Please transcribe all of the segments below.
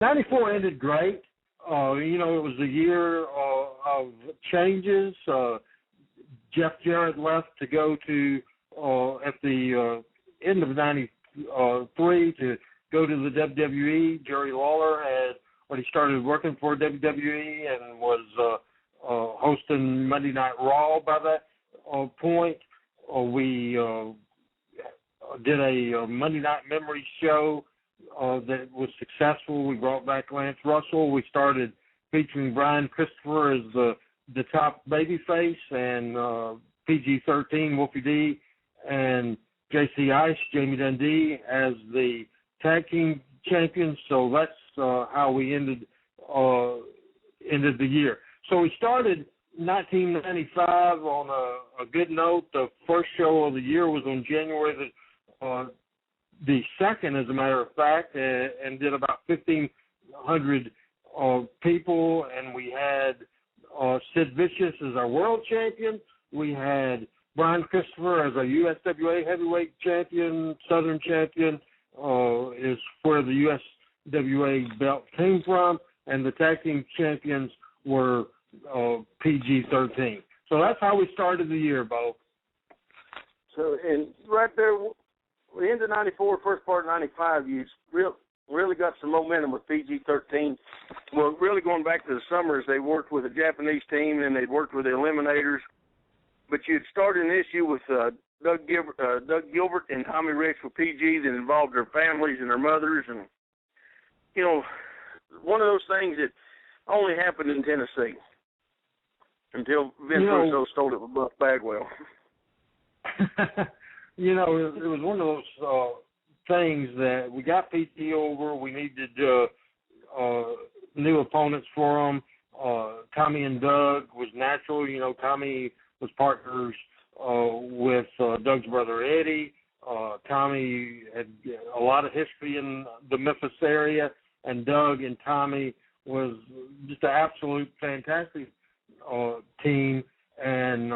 '94 ended great. It was a year of changes. Jeff Jarrett left to go to at the end of '93 to go to the WWE. Jerry Lawler when he started working for WWE and was hosting Monday Night Raw by that point. We did a Monday Night Memory show that was successful. We brought back Lance Russell. We started featuring Brian Christopher as the top babyface, and PG-13, Wolfie D, and JC Ice, Jamie Dundee as the tag team champions. So that's how we ended the year. So we started 1995 on a good note. The first show of the year was on January the 2nd, as a matter of fact, and did about 1,500 people. And we had Sid Vicious as our world champion. We had Brian Christopher as our USWA heavyweight champion, Southern champion, is where the USWA belt came from, and the tag team champions were PG-13. So that's how we started the year, Bo. So, and right there, the end of '94, first part of '95, you really got some momentum with PG-13. Well, really going back to the summers, they worked with a Japanese team, and they'd worked with the Eliminators. But you had started an issue with Doug Gilbert and Tommy Rich with PG that involved their families and their mothers. And, one of those things that only happened in Tennessee until Vince Russo stole it with Buck Bagwell. It was one of those things that we got PT over. We needed new opponents for them. Tommy and Doug was natural. Tommy was partners with Doug's brother Eddie. Tommy had a lot of history in the Memphis area, and Doug and Tommy was just an absolute fantastic team, and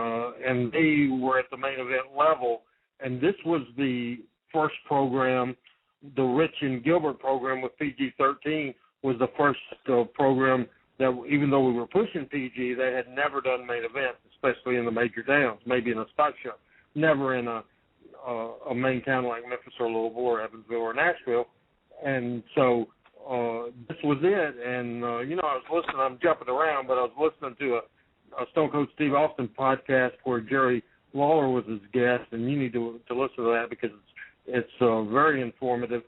they were at the main event level. And this was the first program, the Rich and Gilbert program with PG-13 was the first program that, even though we were pushing PG, they had never done main events, especially in the major towns, maybe in a spot show, never in a main town like Memphis or Louisville or Evansville or Nashville. And so this was it. And, I was listening, I'm jumping around, but I was listening to a Stone Cold Steve Austin podcast where Jerry Lawler was his guest, and you need to listen to that because it's very informative,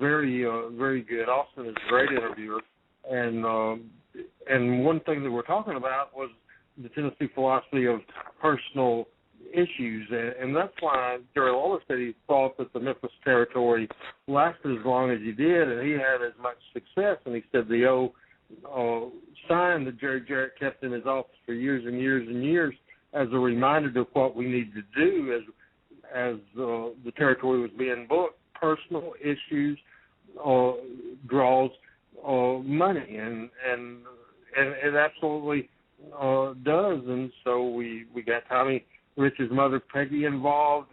very very good. Austin is a great interviewer, and one thing that we're talking about was the Tennessee philosophy of personal issues, and that's why Jerry Lawler said he thought that the Memphis territory lasted as long as he did, and he had as much success. And he said the old sign that Jerry Jarrett kept in his office for years and years and years as a reminder of what we need to do as the territory was being booked. Personal issues draws money, and it absolutely does. And so we got Tommy Rich's mother Peggy involved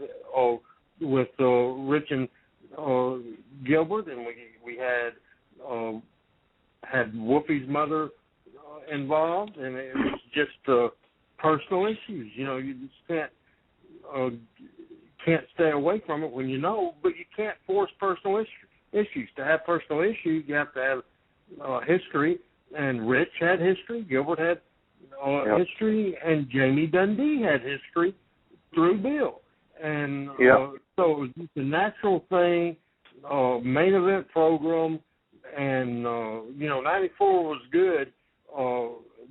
with Rich and Gilbert, and we had Wolfie's mother involved, and it was just personal issues. You just can't stay away from it when but you can't force personal issues. To have personal issues, you have to have history, and Rich had history, Gilbert had history, and Jamie Dundee had history through Bill. And so it was just a natural thing, main event program, and, 94 was good,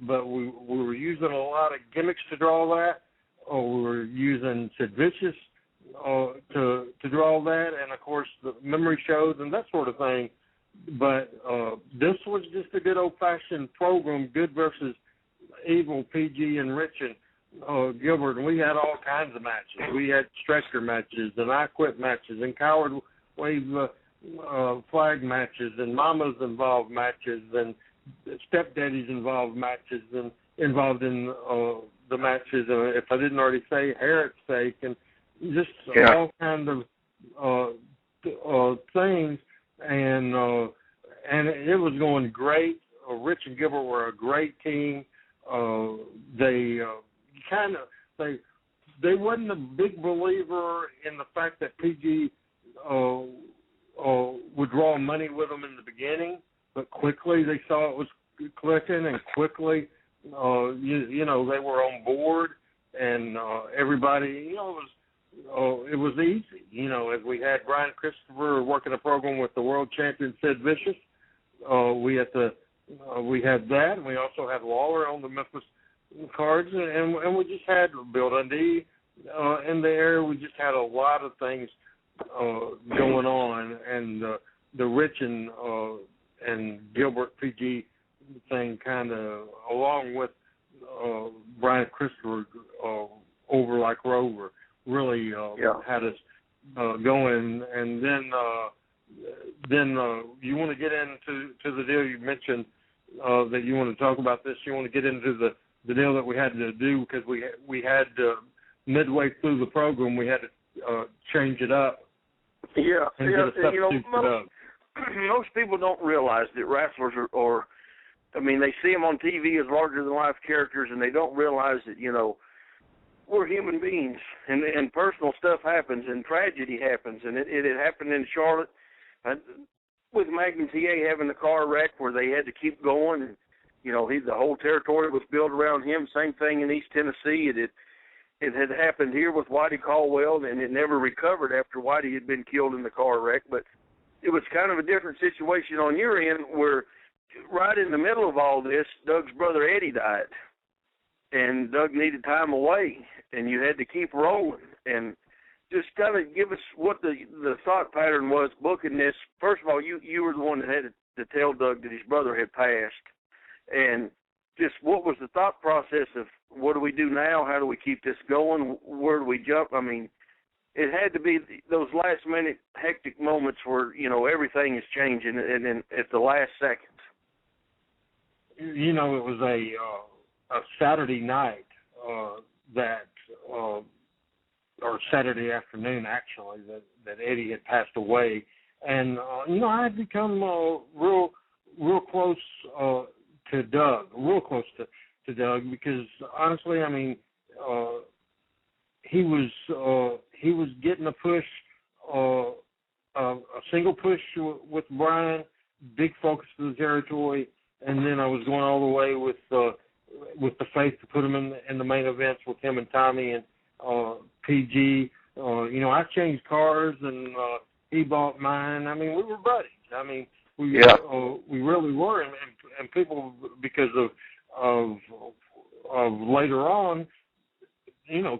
but we were using a lot of gimmicks to draw that. We were using Sid Vicious to draw that, and, of course, the memory shows and that sort of thing. But this was just a good old-fashioned program, good versus evil, PG and Rich and Gilbert. And we had all kinds of matches. We had stretcher matches and I Quit matches and Coward Wave flag matches and Mamas involved matches and Stepdaddies involved matches and involved in the matches. If I didn't already say, hair at stake, and just all kinds of things. And and it was going great. Rich and Gilbert were a great team. They wasn't a big believer in the fact that PG would draw money with them in the beginning, but quickly they saw it was clicking, and quickly, they were on board, and everybody, it was easy. As we had Brian Christopher working a program with the world champion Sid Vicious, we had that, and we also had Lawler on the Memphis cards, and we just had Bill Dundee in the area. We just had a lot of things going on, and the Rich and Gilbert PG thing kind of, along with Brian Christopher over like Rover, really had us going. And then you want to get into the deal you mentioned that you want to talk about this. You want to get into the deal that we had to do, because we had midway through the program we had to change it up. Yeah, and get a substitute for Doug. Most people don't realize that wrestlers they see them on TV as larger-than-life characters, and they don't realize that, we're human beings, and personal stuff happens, and tragedy happens, and it had happened in Charlotte with Magnum TA having the car wreck where they had to keep going, and, the whole territory was built around him. Same thing in East Tennessee. It had happened here with Whitey Caldwell, and it never recovered after Whitey had been killed in the car wreck, but it was kind of a different situation on your end where right in the middle of all this, Doug's brother Eddie died, and Doug needed time away, and you had to keep rolling. And just kind of give us what the thought pattern was booking this. First of all, you were the one that had to tell Doug that his brother had passed, and just what was the thought process of what do we do now? How do we keep this going? Where do we jump? I mean, it had to be those last-minute hectic moments where, everything is changing, and then at the last second. It was a Saturday night or Saturday afternoon, actually, that Eddie had passed away. And, I had become real close to Doug, to Doug, because honestly, he was getting a push, a single push with Brian, big focus of the territory, and then I was going all the way with the faith to put him in the main events with him and Tommy and PG. I changed cars and he bought mine. We were buddies. We really were, and people, because of later on,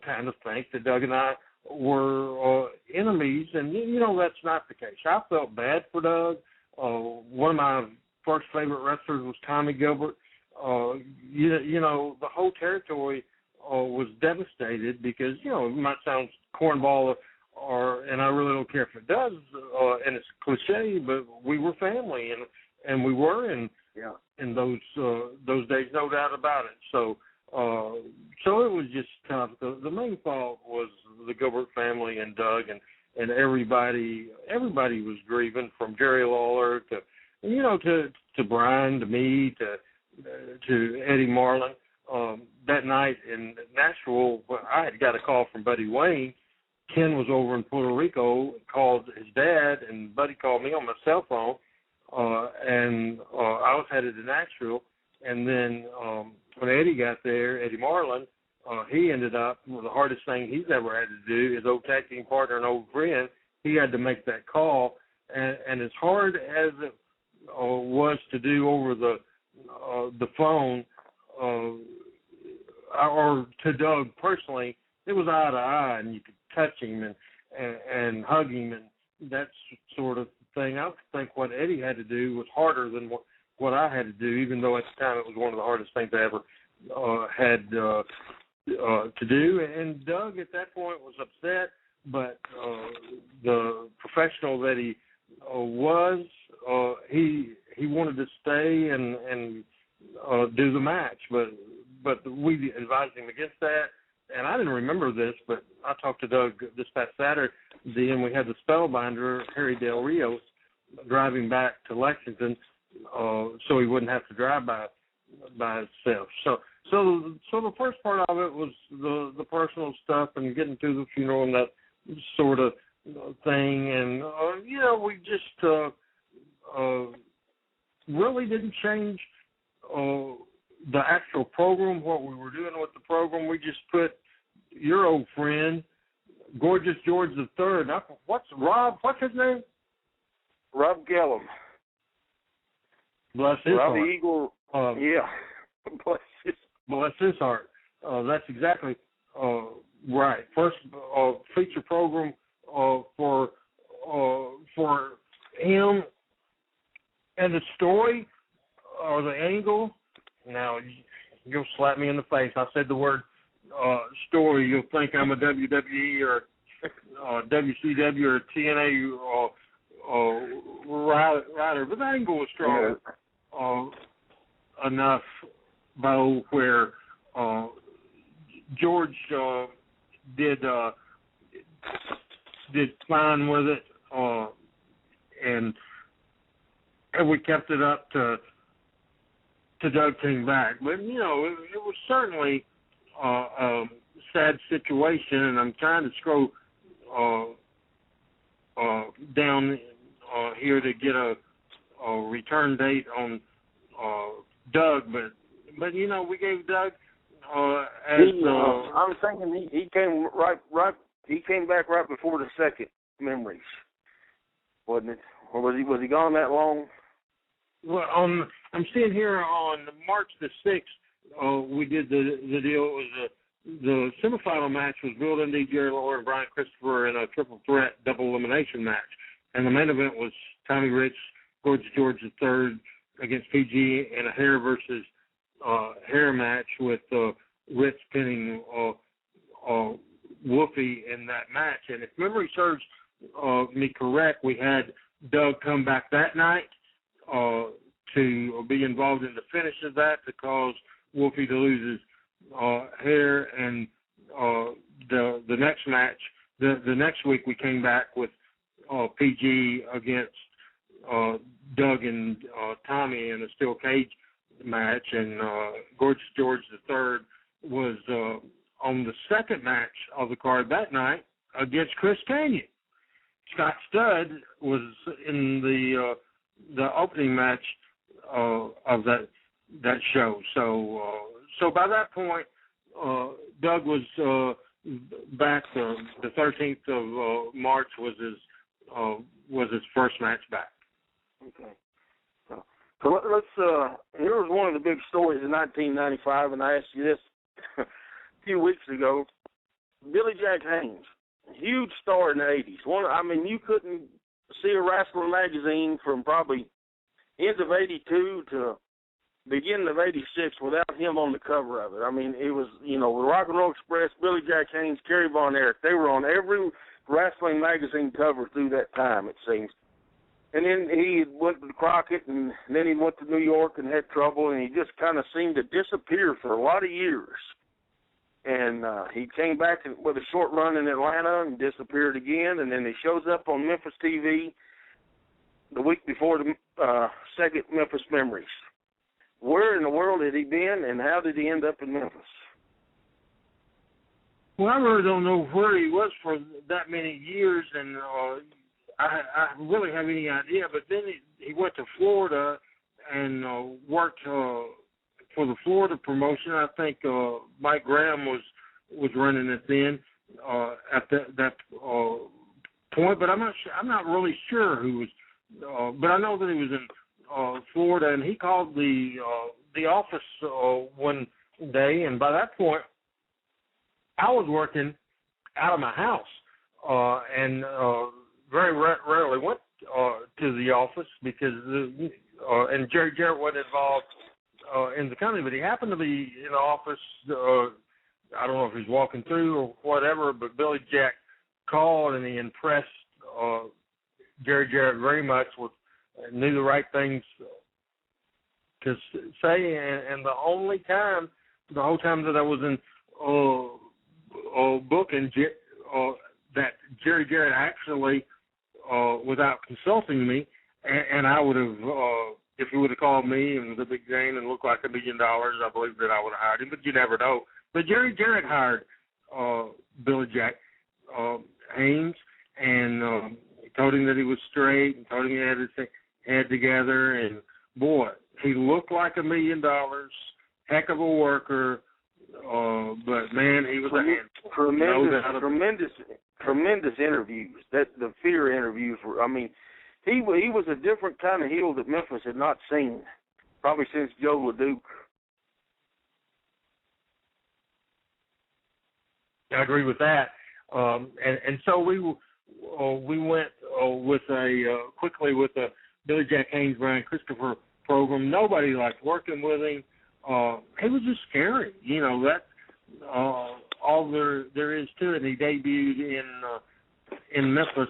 kind of think that Doug and I were enemies, and that's not the case. I felt bad for Doug. One of my first favorite wrestlers was Tommy Gilbert. The whole territory was devastated because it might sound cornball, and I really don't care if it does, and it's cliche, but we were family, and we were in those days, no doubt about it. So it was just tough. The main fault was the Gilbert family and Doug, and everybody was grieving, from Jerry Lawler to Brian, to me, to Eddie Marlin. That night in Nashville, I had got a call from Buddy Wayne. Ken was over in Puerto Rico, called his dad, and Buddy called me on my cell phone, and I was headed to Nashville. And then when Eddie got there, Eddie Marlin, he ended up, the hardest thing he's ever had to do, his old tag team partner and old friend, he had to make that call. And as hard as it was to do over the phone, or to Doug personally, it was eye to eye, and you could touch him and hug him and that sort of thing. I think what Eddie had to do was harder than what I had to do, even though at the time it was one of the hardest things I ever had to do. And Doug at that point was upset, but the professional that he was, he wanted to stay and do the match, but we advised him against that. And I didn't remember this, but I talked to Doug this past Saturday, and we had the spellbinder, Harry Del Rios, driving back to Lexington, so he wouldn't have to drive by himself. So the first part of it was the personal stuff and getting to the funeral and that sort of thing. And we just really didn't change the actual program, what we were doing with the program. We just put your old friend, Gorgeous George III. What's his name? Rob Gillum. Bless his Rob heart. the Eagle. Yeah. Bless his heart. That's exactly right. First feature program for him, and the story or the angle. Now you'll slap me in the face. I said the word story. You'll think I'm a WWE or WCW or TNA writer, but the angle was strong enough, Bo, where George did fine with it, and we kept it up to Doug came back. But it was certainly a sad situation, and I'm trying to scroll down here to get a return date on Doug, but we gave Doug I'm thinking he came right. He came back right before the second Memories, wasn't it? Or was he gone that long? Well, I'm seeing here on March the 6th, we did the deal. It was the semifinal match was Bill Dundee, Jerry Lawler, and Brian Christopher in a triple threat double elimination match, and the main event was Tommy Rich, Gorgeous George III against PG in a hair versus hair match with Rich pinning Wolfie in that match. And if memory serves me correct, we had Doug come back that night to be involved in the finish of that to cause Wolfie to lose his hair. And the next match, the next week we came back with PG against Doug and Tommy in a steel cage match, and Gorgeous George III was on the second match of the card that night against Chris Canyon. Scott Studd was in the opening match of that show. So by that point, Doug was back. The 13th of March was his first match back. Okay. So let's. Here was one of the big stories in 1995, and I asked you this a few weeks ago. Billy Jack Haynes, huge star in the 80s. You couldn't see a wrestling magazine from probably end of 82 to beginning of 86 without him on the cover of it. It was, the Rock and Roll Express, Billy Jack Haynes, Kerry Von Erich. They were on every wrestling magazine cover through that time, it seems. And then he went to Crockett, and then he went to New York and had trouble, and he just kind of seemed to disappear for a lot of years. And he came back with a short run in Atlanta and disappeared again, and then he shows up on Memphis TV the week before the second Memphis Memories. Where in the world had he been, and how did he end up in Memphis? Well, I really don't know where he was for that many years, and I really have any idea. But then he went to Florida and worked for the Florida promotion. I think Mike Graham was running it then at that point, but I'm not really sure who was. But I know that he was in Florida, and he called the office one day, and by that point, I was working out of my house, and very rarely went to the office because and Jerry Jarrett wasn't involved in the company, but he happened to be in the office. I don't know if he was walking through or whatever, but Billy Jack called, and he impressed Jerry Jarrett very much knew the right things to say, and the whole time that I was in booking, that Jerry Jarrett actually, without consulting me, and I would have if he would have called me and was a big name and looked like $1 million, I believe that I would have hired him, but you never know. But Jerry Jarrett hired Billy Jack Haynes and told him that he was straight and told him he had his head together. And, boy, he looked like $1 million, heck of a worker, but, man, he was a handful. Tremendous interviews. That the fear interviews were, I mean, he was a different kind of heel that Memphis had not seen, probably since Joe LeDuc. I agree with that. And so we went quickly with a Billy Jack Haynes, Brian Christopher program. Nobody liked working with him. He was just scary. You know, that's all there is to it. And he debuted in Memphis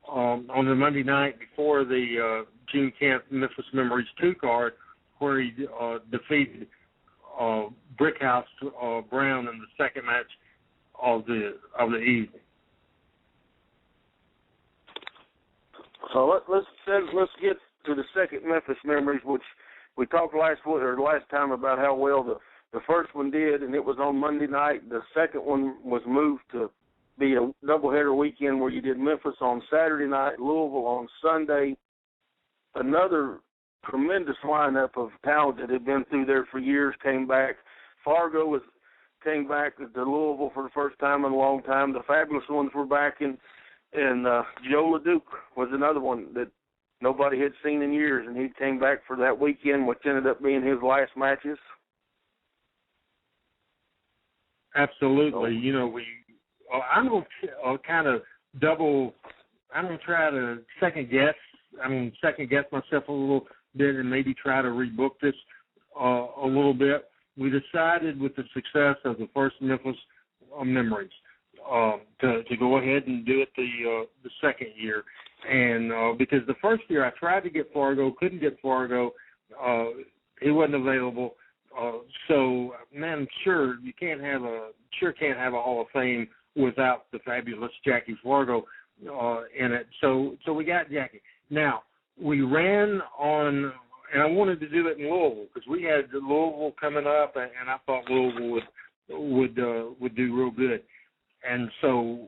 on the Monday night before the June 10th Memphis Memories 2 card, where he defeated Brickhouse Brown in the second match of the evening. So let's get to the second Memphis Memories, which we talked last time about how well the first one did, and it was on Monday night. The second one was moved to be a doubleheader weekend where you did Memphis on Saturday night, Louisville on Sunday. Another tremendous lineup of talent that had been through there for years came back. Fargo came back to Louisville for the first time in a long time. The Fabulous Ones were back, and Joe LeDuc was another one that nobody had seen in years, and he came back for that weekend, which ended up being his last matches. Absolutely. You know, I'm going to kind of I'm going to try to second guess myself a little bit and maybe try to rebook this a little bit. We decided with the success of the first Memphis Memories to go ahead and do it the second year. And because the first year I tried to get Fargo, couldn't get Fargo. He wasn't available. So, man, sure can't have a Hall of Fame without the fabulous Jackie Fargo in it. So we got Jackie. Now, we ran on, and I wanted to do it in Louisville because we had Louisville coming up, and I thought Louisville would do real good. And so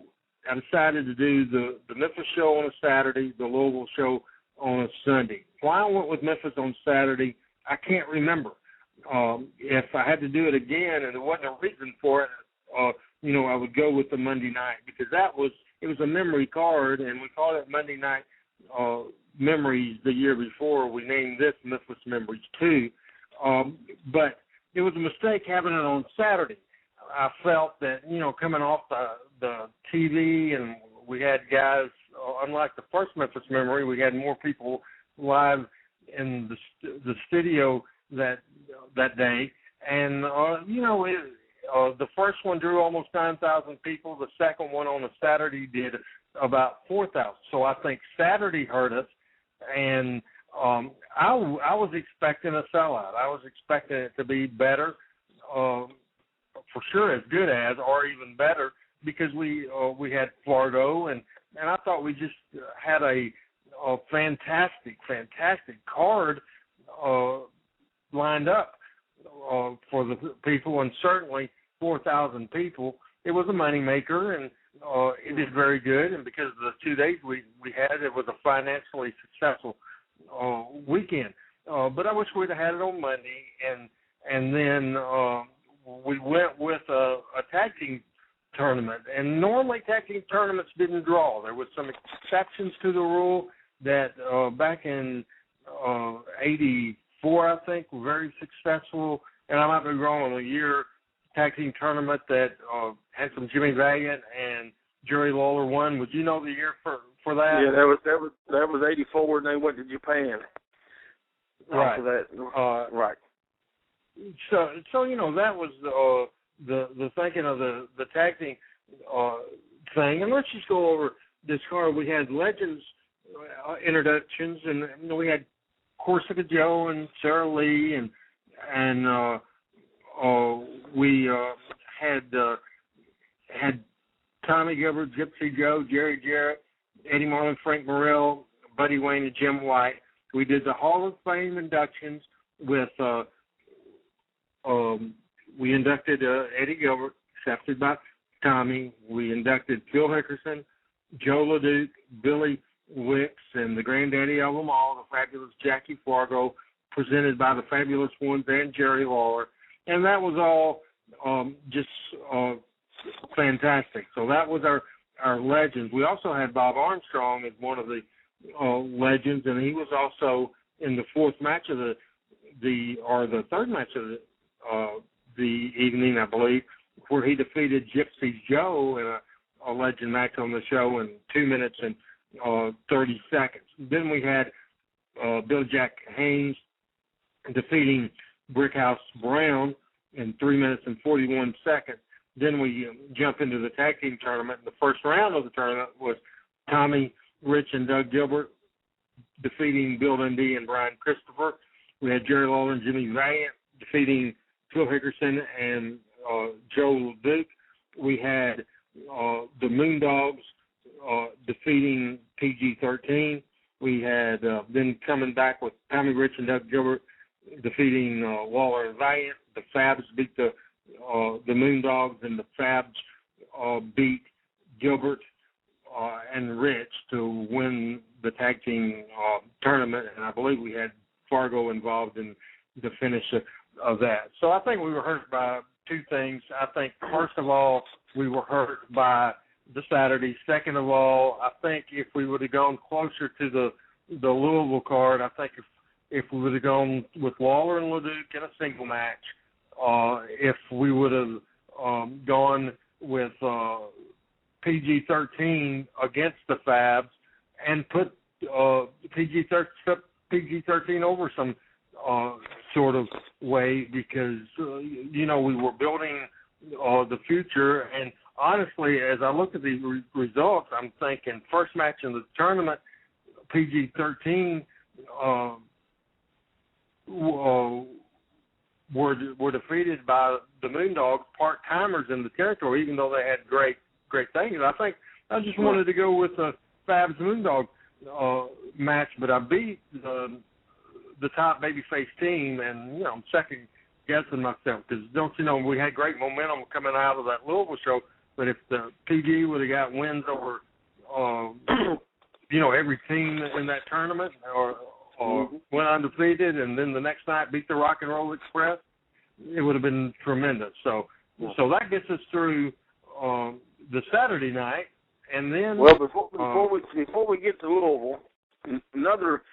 I decided to do the Memphis show on a Saturday, the Louisville show on a Sunday. Why I went with Memphis on Saturday, I can't remember. If I had to do it again and there wasn't a reason for it, I would go with the Monday night because it was a memory card, and we called it Monday Night Memories the year before. We named this Memphis Memories 2. But it was a mistake having it on Saturday. I felt that, coming off the TV, and we had guys, unlike the first Memphis Memory, we had more people live in the studio that day. And, the first one drew almost 9,000 people. The second one on a Saturday did about 4,000. So I think Saturday hurt us. And I was expecting a sellout. I was expecting it to be better, for sure as good as, or even better, because we had Fargo, and I thought we just had a fantastic card lined up for the people, and certainly 4,000 people. It was a moneymaker, and it did very good. And because of the 2 days we had, it was a financially successful weekend. But I wish we'd have had it on Monday, and then we went with a tag team tournament. And normally tag team tournaments didn't draw. There was some exceptions to the rule that back in 84, I think, were very successful. And I might be wrong on the year tag team tournament that had some Jimmy Valiant and Jerry Lawler won. Would you know the year for that? Yeah, that was 84, and they went to Japan. Right. After that. Right. So that was the thinking of the tag team thing. And let's just go over this card. We had Legends introductions, and we had Corsica Joe and Sarah Lee, and we had Tommy Gilbert, Gypsy Joe, Jerry Jarrett, Eddie Marlin, Frank Morrell, Buddy Wayne, and Jim White. We did the Hall of Fame inductions with we inducted Eddie Gilbert, accepted by Tommy. We inducted Phil Hickerson, Joe LeDuc, Billy Wicks, and the granddaddy of them all, the fabulous Jackie Fargo, presented by the Fabulous Ones and Jerry Lawler. And that was all just fantastic. So that was our legends. We also had Bob Armstrong as one of the legends, and he was also in the fourth match of the third match of the evening, I believe, where he defeated Gypsy Joe in a legend match on the show in 2 minutes and 30 seconds. Then we had Bill Jack Haynes defeating Brickhouse Brown in 3 minutes and 41 seconds. Then we jump into the tag team tournament. The first round of the tournament was Tommy Rich and Doug Gilbert defeating Bill Dundee and Brian Christopher. We had Jerry Lawler and Jimmy Valiant defeating Phil Hickerson and Joe LeDuc. We had the Moondogs defeating PG-13. We had then coming back with Tommy Rich and Doug Gilbert defeating Lawler and Valiant. The Fabs beat the Moondogs, and the Fabs beat Gilbert and Rich to win the tag team tournament. And I believe we had Fargo involved in the finish of that. So I think we were hurt by two things. I think, first of all, we were hurt by the Saturday. Second of all, I think if we would have gone closer to the Louisville card, I think if we would have gone with Lawler and LeDuc in a single match, if we would have gone with PG-13 against the Fabs and put PG-13 over some sort of way, because, we were building the future. And honestly, as I look at the results, I'm thinking first match in the tournament, PG-13 were defeated by the Moondogs, part-timers in the territory, even though they had great things. I think I just wanted to go with the Fabs Moondog match, but I beat the top babyface team, and I'm second guessing myself, because we had great momentum coming out of that Louisville show. But if the PG would have got wins over every team in that tournament, or went undefeated, and then the next night beat the Rock and Roll Express, it would have been tremendous. So that gets us through the Saturday night, and then before we get to Louisville, another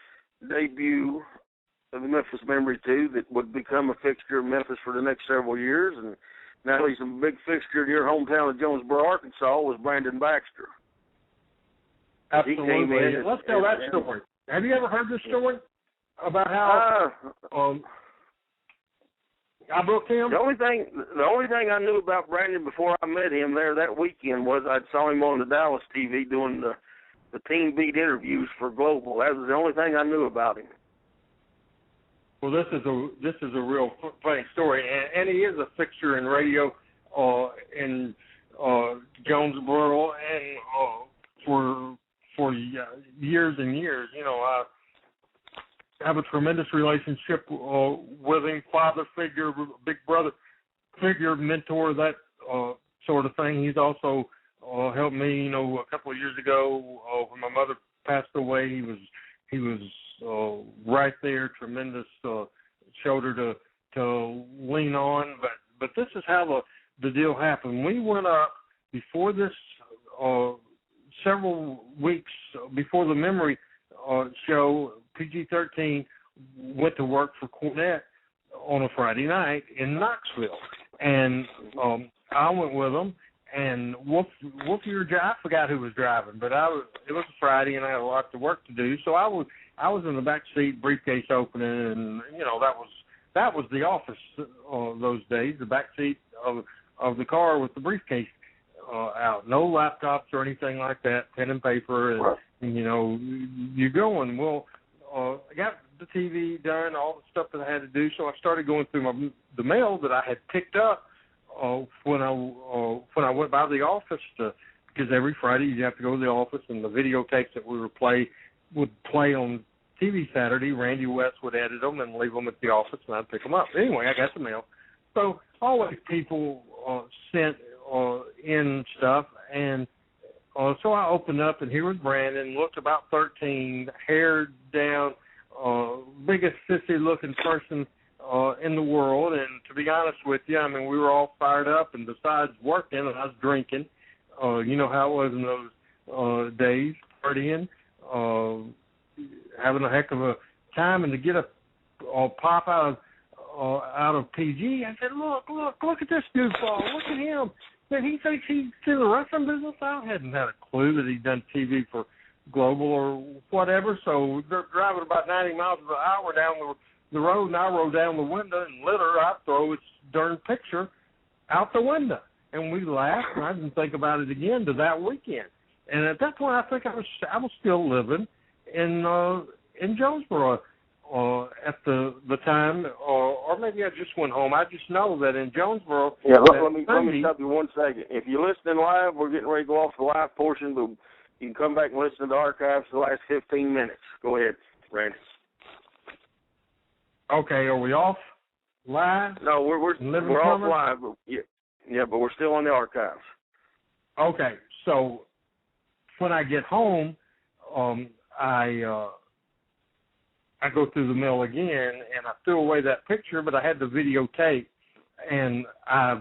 debut of the Memphis Memory 2 that would become a fixture of Memphis for the next several years, and now he's a big fixture in your hometown of Jonesboro, Arkansas, was Brandon Baxter. Absolutely. Let's tell that story. Have you ever heard this story about how I booked him? The only thing I knew about Brandon before I met him there that weekend was I saw him on the Dallas TV doing the Team Beat interviews for Global. That was the only thing I knew about him. Well, this is a real funny story, and he is a fixture in radio in Jonesboro, and for years and years. I have a tremendous relationship with him, father figure, big brother figure, mentor, that sort of thing. He's also helped me, a couple of years ago when my mother passed away. He was right there, tremendous shoulder to lean on. But this is how the deal happened. We went up before this, several weeks before the Memory show. PG-13 went to work for Cornette on a Friday night in Knoxville, and I went with them. And Wolfie I forgot who was driving, but it was a Friday, and I had a lot of work to do. So I was in the back seat, briefcase opening, and that was the office those days, the back seat of the car with the briefcase out, no laptops or anything like that, pen and paper, and you're going. Well, I got the TV done, all the stuff that I had to do, so I started going through the mail that I had picked up when I went by the office, because every Friday you have to go to the office, and the videotapes that we would play on TV Saturday, Randy West would edit them and leave them at the office, and I'd pick them up. Anyway, I got the mail. So always people sent in stuff, and so I opened up, and here was Brandon, looked about 13, hair down, biggest sissy-looking person in the world. And to be honest with you, I mean, we were all fired up, and besides working, I was drinking. You know how it was in those days, partying, having a heck of a time, and to get a pop out of PG, I said, look at this goofball, look at him. Did he think he's in the wrestling business? I hadn't had a clue that he'd done TV for Global or whatever. So they're driving about 90 miles an hour down the road, and I roll down the window, and literally I throw his darn picture out the window. And we laughed, and I didn't think about it again to that weekend. And at that point, I think I was still living in Jonesboro at the time, or maybe I just went home. I just know that in Jonesboro. Yeah, let me stop you 1 second. If you're listening live, we're getting ready to go off the live portion, but you can come back and listen to the archives for the last 15 minutes. Go ahead, Randy. Okay, are we off live? No, we're off live. But yeah, but we're still on the archives. Okay, so when I get home, I go through the mail again, and I threw away that picture, but I had the videotape, and I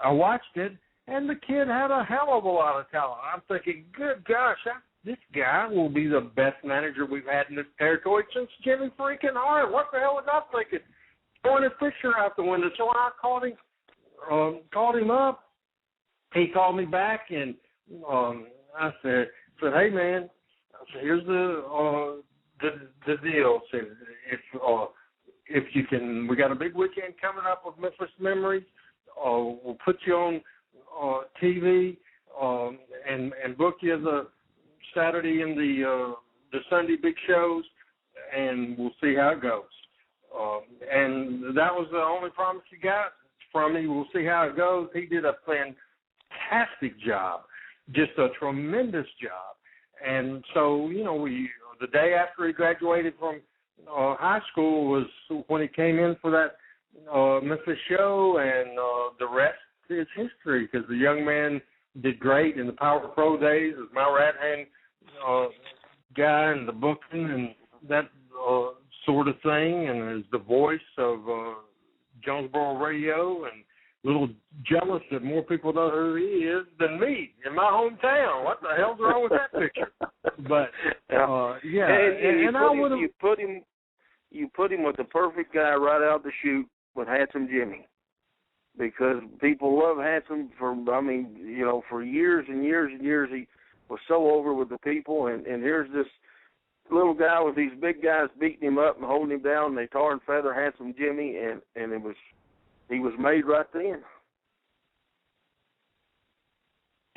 watched it, and the kid had a hell of a lot of talent. I'm thinking, good gosh, this guy will be the best manager we've had in this territory since Jimmy freaking Hart. What the hell was I thinking? Throwing his picture out the window. So I called him up. He called me back, and I said, hey, man, here's the deal. Said, if you can, we got a big weekend coming up with Memphis Memories. We'll put you on TV and book you the Saturday and the Sunday big shows, and we'll see how it goes. And that was the only promise he got from me. We'll see how it goes. He did a fantastic job, just a tremendous job. And so, you know, the day after he graduated from high school was when he came in for that Memphis show, and the rest is history, because the young man did great in the Power Pro days as my right-hand guy and the booking and that sort of thing, and is the voice of Jonesboro radio, and a little jealous that more people know who he is than me in my hometown. What the hell's wrong with that picture? But yeah, and I would have. You put him with the perfect guy right out the chute with Handsome Jimmy, because people love Handsome for years and years and years. He was so over with the people, and here's this little guy with these big guys beating him up and holding him down, and they tar and feather Handsome Jimmy, and he was made right then.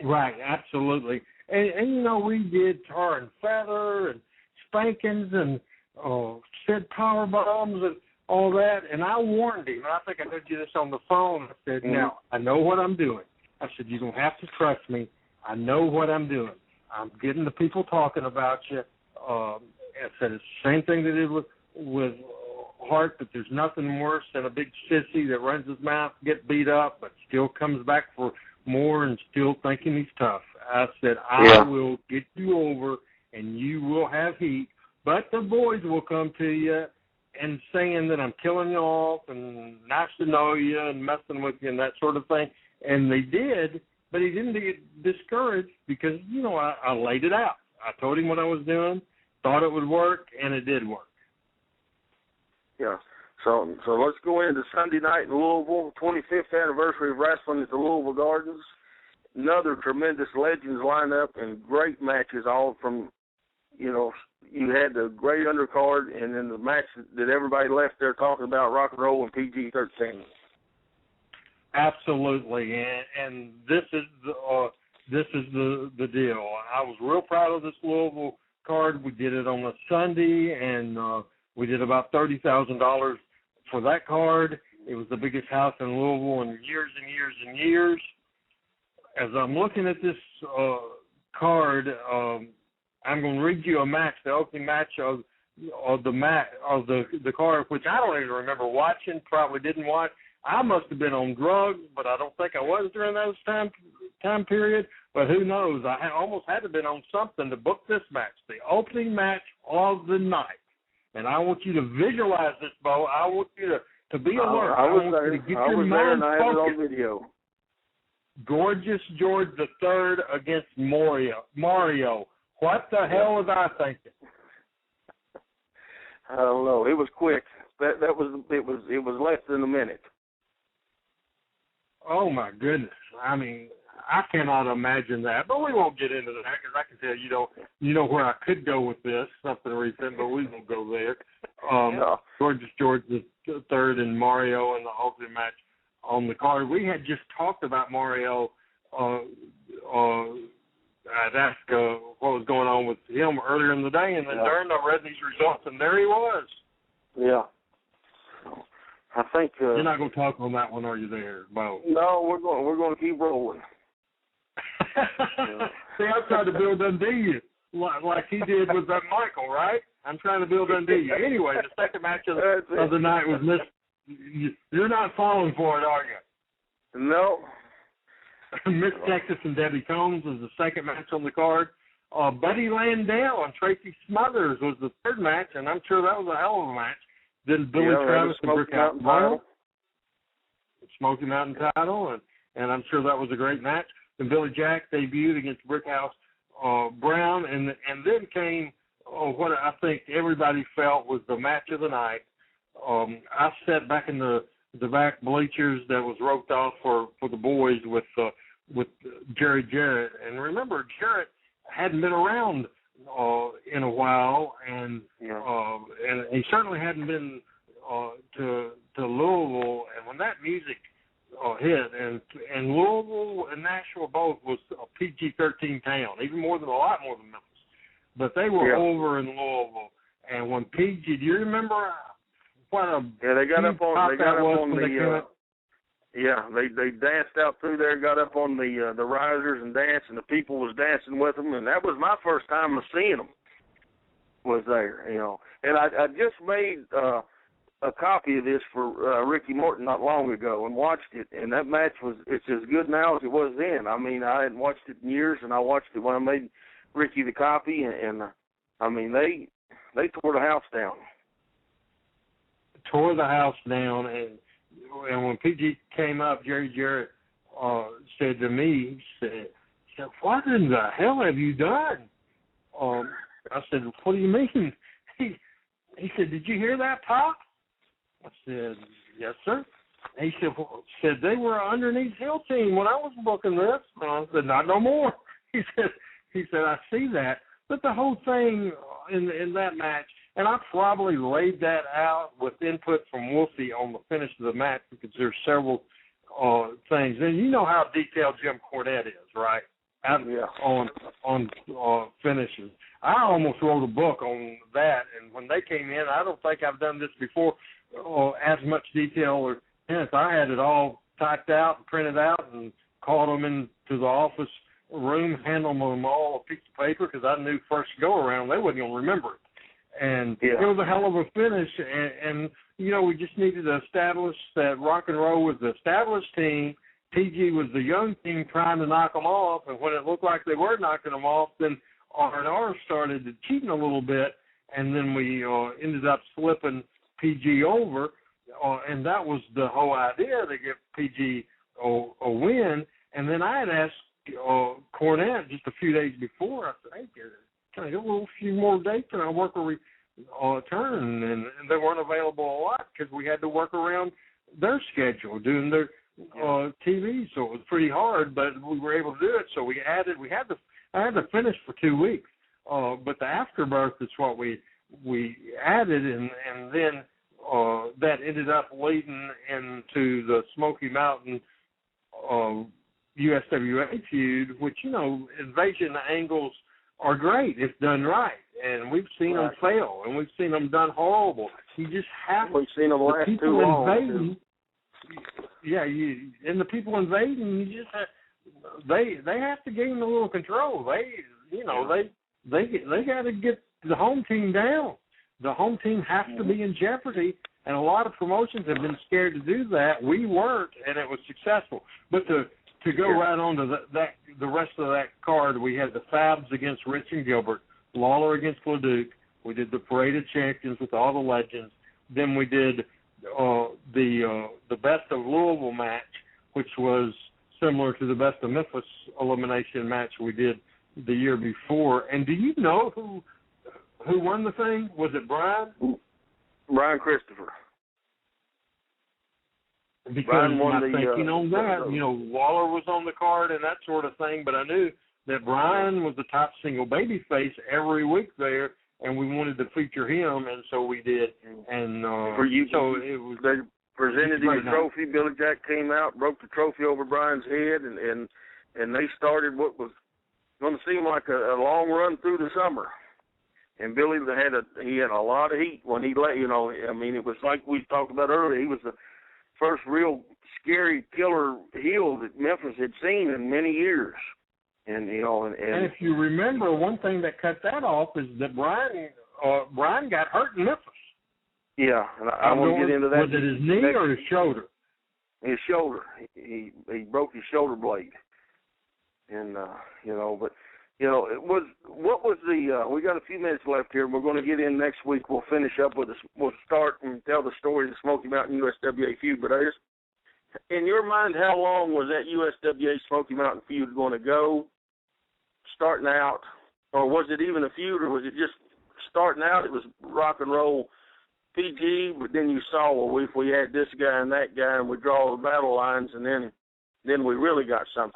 Right, absolutely. And you know, we did tar and feather and spankings and said power bombs and all that, and I warned him. I think I told you this on the phone. I said, now, I know what I'm doing. I said, you don't have to trust me. I know what I'm doing. I'm getting the people talking about you. I said it's the same thing they did with Hart, that there's nothing worse than a big sissy that runs his mouth, get beat up, but still comes back for more and still thinking he's tough. I said, I will get you over, and you will have heat, but the boys will come to you and saying that I'm killing you off and nice to know you and messing with you and that sort of thing. And they did, but he didn't get discouraged because, you know, I laid it out. I told him what I was doing, thought it would work, and it did work. Yeah. So let's go into Sunday night in Louisville, 25th anniversary of wrestling at the Louisville Gardens. Another tremendous Legends lineup and great matches, all from, you know, you had the great undercard and then the match that everybody left there talking about, rock and roll and PG-13. Absolutely, and this is the deal. I was real proud of this Louisville card. We did it on a Sunday, and we did about $30,000 for that card. It was the biggest house in Louisville in years and years and years. As I'm looking at this card, I'm going to read you a match, the opening match of of the card, which I don't even remember watching. Probably didn't watch. I must have been on drugs, but I don't think I was during those time period. But who knows? I almost had to have been on something to book this match, the opening match of the night. And I want you to visualize this, Bo. I want you to be alert. I was want there. You to get I your was there, mind and I have it on focused. video. Gorgeous George III against Mario. What the hell was I thinking? I don't know. It was quick. It was less than a minute. Oh my goodness! I mean, I cannot imagine that. But we won't get into that because I can tell you know where I could go with this, something recent, but we won't go there. Gorgeous George III and Mario in the opening match on the card. We had just talked about Mario. I'd asked what was going on with him earlier in the day, and then during I read these results, and there he was. Yeah. I think you're not going to talk on that one, are you? There, Bo? No, we're going to keep rolling. See, I'm trying to build Dundee like he did with that Michael, right? I'm trying to build Dundee. Anyway, the second match of the night was Miss. You're not falling for it, are you? No. Miss Texas and Debbie Combs was the second match on the card. Buddy Landell and Tracy Smothers was the third match, and I'm sure that was a hell of a match. Then Billy Travis and Brick House Brown. Smoky Mountain title, and I'm sure that was a great match. Then Billy Jack debuted against Brickhouse Brown, and then came what I think everybody felt was the match of the night. I sat back in the back bleachers that was roped off for the boys with Jerry Jarrett, and remember Jarrett hadn't been around in a while, and he certainly hadn't been to Louisville. And when that music hit, and Louisville and Nashville both was a PG-13 town, even a lot more than Memphis. But they were over in Louisville, and when PG, do you remember what a they got up on they danced out through there, got up on the risers and danced, and the people was dancing with them, and that was my first time of seeing them. Was there, and I just made a copy of this for Ricky Morton not long ago and watched it, and that match it's as good now as it was then. I mean, I hadn't watched it in years, and I watched it when I made Ricky the copy, and I mean they tore the house down. Tore the house down, and when PG came up, Jerry Jarrett said to me, he said, "What in the hell have you done?" I said, "What do you mean?" He said, "Did you hear that pop?" I said, "Yes, sir." He said they were underneath Hill Team when I was booking this. I said, "Not no more." He said, "I see that." But the whole thing in that match, and I probably laid that out with input from Wolfie on the finish of the match because there's several things. And you know how detailed Jim Cornette is, right? On finishes. I almost wrote a book on that, and when they came in, I don't think I've done this before, as much detail or hints. I had it all typed out and printed out and called them into the office room, handed them all a piece of paper because I knew first go around they wasn't going to remember it. And it was a hell of a finish, and we just needed to establish that rock and roll was the established team. PG was the young team trying to knock them off, and when it looked like they were knocking them off, then R&R started cheating a little bit, and then we ended up slipping PG over, and that was the whole idea, to give PG a win. And then I had asked Cornette just a few days before, I said, "Hey, can I get a few more dates and I'll work a return?" And they weren't available a lot because we had to work around their schedule, doing their TV, so it was pretty hard, but we were able to do it. So I had to finish for 2 weeks, but the afterbirth is what we added, and then that ended up leading into the Smoky Mountain USWA feud, which, invasion angles are great if done right, and we've seen them fail, and we've seen them done horrible. You just have we've seen them last too long. Invading, and the people invading, you just have, they have to gain a little control. They got to get the home team down. the home team has to be in jeopardy, and a lot of promotions have been scared to do that. We weren't, and it was successful. But to go right on to the rest of that card, we had the Fabs against Rich and Gilbert, Lawler against Leduc. We did the Parade of Champions with all the legends. Then we did the Best of Louisville match, which was similar to the Best of Memphis elimination match we did the year before. And do you know who won the thing? Was it Brian? Brian Christopher. Because Brian won my thinking on that, Waller was on the card and that sort of thing, but I knew that Brian was the top single baby face every week there, and we wanted to feature him, and so we did. And for you, so it was. They presented him the trophy. Billy Jack came out, broke the trophy over Brian's head, and they started what was going to seem like a long run through the summer. And Billy had a lot of heat when he let it was like we talked about earlier. He was the first real scary killer heel that Memphis had seen in many years. And if you remember, one thing that cut that off is that Brian got hurt in Memphis. Yeah, and I want to get into that. Was it his knee or his shoulder? His shoulder. He broke his shoulder blade. And it was what was the we got a few minutes left here. We're going to get in next week. We'll finish up we'll start and tell the story of the Smoky Mountain USWA feud. But in your mind, how long was that USWA Smoky Mountain feud going to go? Starting out, or was it even a feud, or was it just starting out? It was rock and roll PG, but then you saw, well, if we had this guy and that guy, and we draw the battle lines, and then we really got something.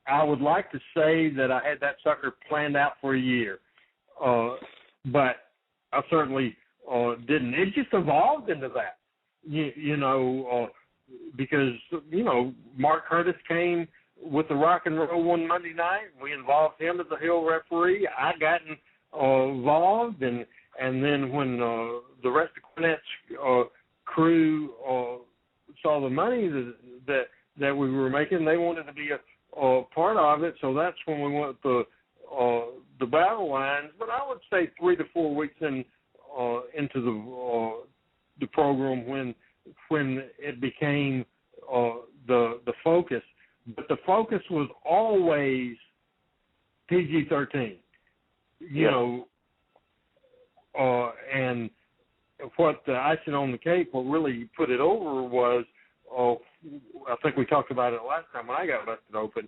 I would like to say that I had that sucker planned out for a year, but I certainly didn't. It just evolved into that, because Mark Curtis came with the rock and roll one Monday night. We involved him as the Hill referee. I got involved, and then when the rest of Quinette's crew saw the money that we were making, they wanted to be a part of it. So that's when we went the battle lines. But I would say 3 to 4 weeks into the program when it became the focus. But the focus was always PG-13, and what the icing on the cake, what really put it over was, I think we talked about it last time when I got busted open,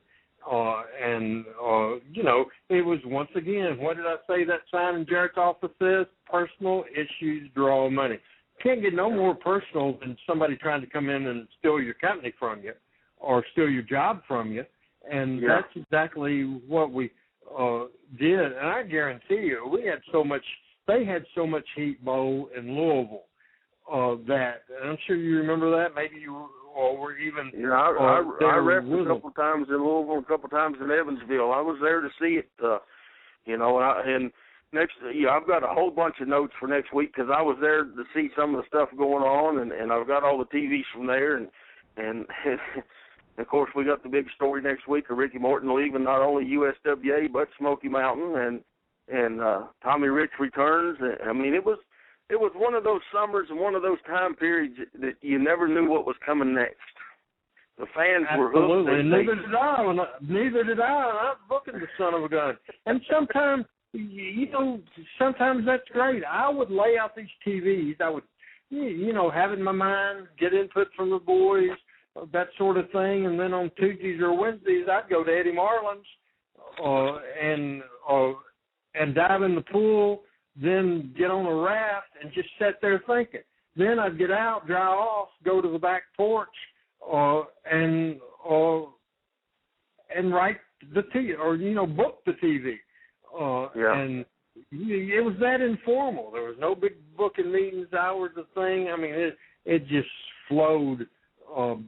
it was once again, what did I say that sign in Jarrett's office says? Personal issues draw money. Can't get no more personal than somebody trying to come in and steal your company from you, or steal your job from you, and that's exactly what we did. And I guarantee you, they had so much heat, Bo, in Louisville that, and I'm sure you remember that. Maybe you were even. I repped a couple of times in Louisville, a couple of times in Evansville. I was there to see it, and next, I've got a whole bunch of notes for next week because I was there to see some of the stuff going on, and I've got all the TVs from there, and of course, we got the big story next week of Ricky Morton leaving not only USWA but Smoky Mountain, and Tommy Rich returns. I mean, it was one of those summers and one of those time periods that you never knew what was coming next. The fans were hooked. And neither did I. I'm booking the son of a gun. And sometimes, sometimes that's great. I would lay out these TVs. I would, have in my mind, get input from the boys, that sort of thing, and then on Tuesdays or Wednesdays, I'd go to Eddie Marlin's and dive in the pool, then get on a raft and just sit there thinking. Then I'd get out, dry off, go to the back porch, and write the TV, or book the TV. And it was that informal. There was no big booking meetings, hours of thing. I mean, it just flowed.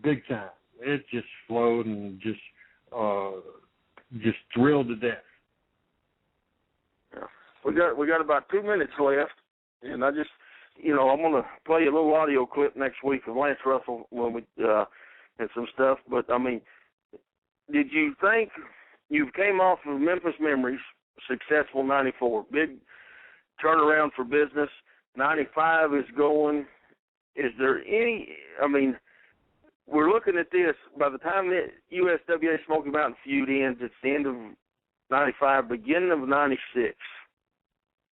Big time. It just flowed and just thrilled to death. Yeah. We got about 2 minutes left, and I just, I'm going to play a little audio clip next week of Lance Russell when we and some stuff. But I mean, did you think you came off of Memphis Memories, successful '94, big turnaround for business? 95 is going. Is there any, I mean, we're looking at this, by the time the USWA Smoky Mountain feud ends, it's the end of 95, beginning of 96.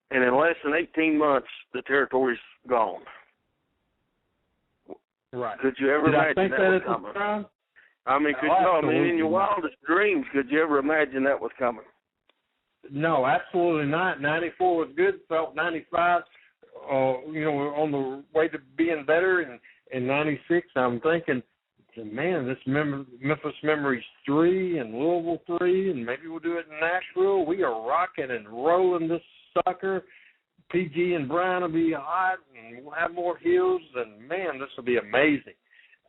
And in less than 18 months, the territory's gone. Right. Could you ever imagine that was coming? I mean, in your wildest dreams, could you ever imagine that was coming? No, absolutely not. 94 was good. Felt 95, on the way to being better. And in 96, I'm thinking, man, this Memphis Memories 3 and Louisville 3, and maybe we'll do it in Nashville. We are rocking and rolling this sucker. PG and Brian will be hot, and we'll have more hills, and, man, this will be amazing.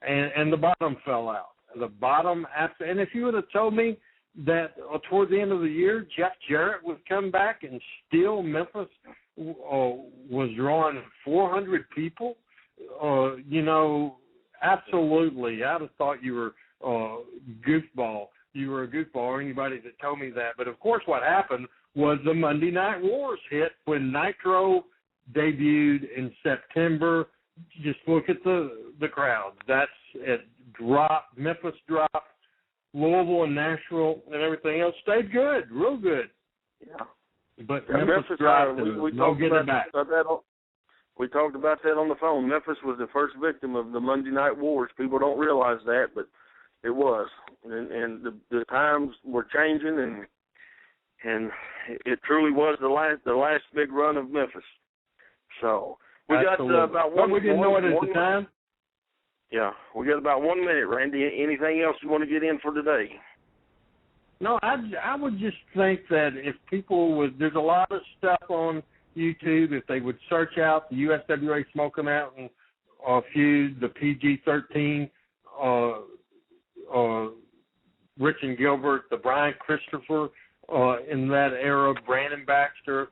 And the bottom fell out. The bottom, and if you would have told me that toward the end of the year, Jeff Jarrett would come back and still Memphis was drawing 400 people, absolutely. I'd have thought you were goofball. You were a goofball, or anybody that told me that. But, of course, what happened was the Monday Night Wars hit when Nitro debuted in September. Just look at the crowds. That's it. Dropped. Memphis dropped. Louisville and Nashville and everything else stayed good, real good. Yeah. But Memphis dropped. No getting back. We talked about that on the phone. Memphis was the first victim of the Monday Night Wars. People don't realize that, but it was. And the times were changing, and it truly was the last big run of Memphis. So we Absolutely. got about one. But we didn't know it at the time. Yeah, we got about 1 minute, Randy. Anything else you want to get in for today? No, I would just think that if people would, there's a lot of stuff on YouTube. If they would search out the USWA Smoky Mountain feud, the PG-13, Rich and Gilbert, the Brian Christopher in that era, Brandon Baxter,